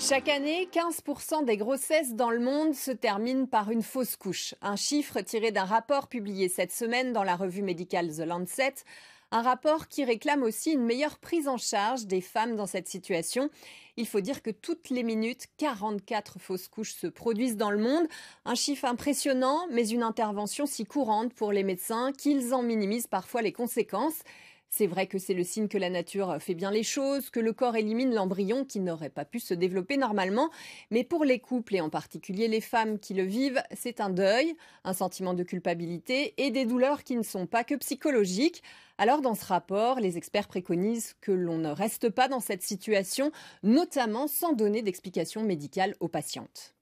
Chaque année, 15% des grossesses dans le monde se terminent par une fausse couche. Un chiffre tiré d'un rapport publié cette semaine dans la revue médicale The Lancet. Un rapport qui réclame aussi une meilleure prise en charge des femmes dans cette situation. Il faut dire que toutes les minutes, 44 fausses couches se produisent dans le monde. Un chiffre impressionnant, mais une intervention si courante pour les médecins qu'ils en minimisent parfois les conséquences. C'est vrai que c'est le signe que la nature fait bien les choses, que le corps élimine l'embryon qui n'aurait pas pu se développer normalement. Mais pour les couples et en particulier les femmes qui le vivent, c'est un deuil, un sentiment de culpabilité et des douleurs qui ne sont pas que psychologiques. Alors dans ce rapport, les experts préconisent que l'on ne reste pas dans cette situation, notamment sans donner d'explication médicale aux patientes.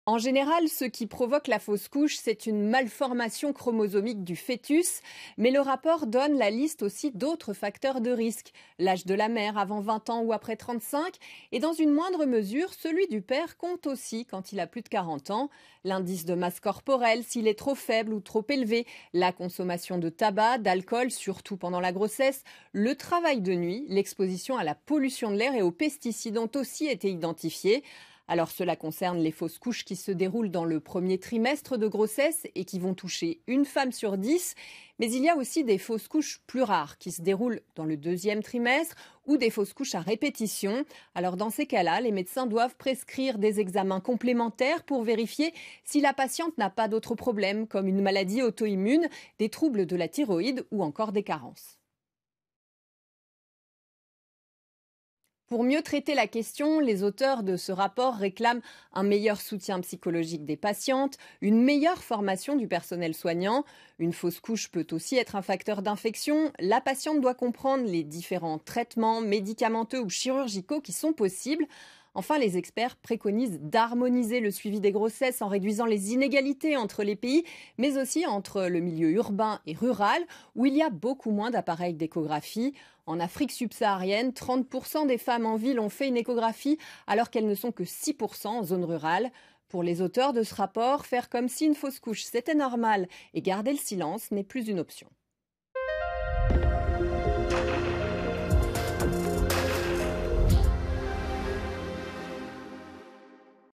En général, ce qui provoque la fausse couche, c'est une malformation chromosomique du fœtus, mais le rapport donne la liste aussi d'autres facteurs de risque. L'âge de la mère avant 20 ans ou après 35, et dans une moindre mesure, celui du père compte aussi quand il a plus de 40 ans. L'indice de masse corporelle, s'il est trop faible ou trop élevé, la consommation de tabac, d'alcool, surtout pendant la grossesse, le travail de nuit, l'exposition à la pollution de l'air et aux pesticides ont aussi été identifiés. Alors cela concerne les fausses couches qui se déroulent dans le premier trimestre de grossesse et qui vont toucher une femme sur 10. Mais il y a aussi des fausses couches plus rares qui se déroulent dans le deuxième trimestre ou des fausses couches à répétition. Alors dans ces cas-là, les médecins doivent prescrire des examens complémentaires pour vérifier si la patiente n'a pas d'autres problèmes comme une maladie auto-immune, des troubles de la thyroïde ou encore des carences. Pour mieux traiter la question, les auteurs de ce rapport réclament un meilleur soutien psychologique des patientes, une meilleure formation du personnel soignant. Une fausse couche peut aussi être un facteur d'infection. La patiente doit comprendre les différents traitements médicamenteux ou chirurgicaux qui sont possibles. Enfin, les experts préconisent d'harmoniser le suivi des grossesses en réduisant les inégalités entre les pays, mais aussi entre le milieu urbain et rural, où il y a beaucoup moins d'appareils d'échographie. En Afrique subsaharienne, 30% des femmes en ville ont fait une échographie, alors qu'elles ne sont que 6% en zone rurale. Pour les auteurs de ce rapport, faire comme si une fausse couche c'était normal et garder le silence n'est plus une option.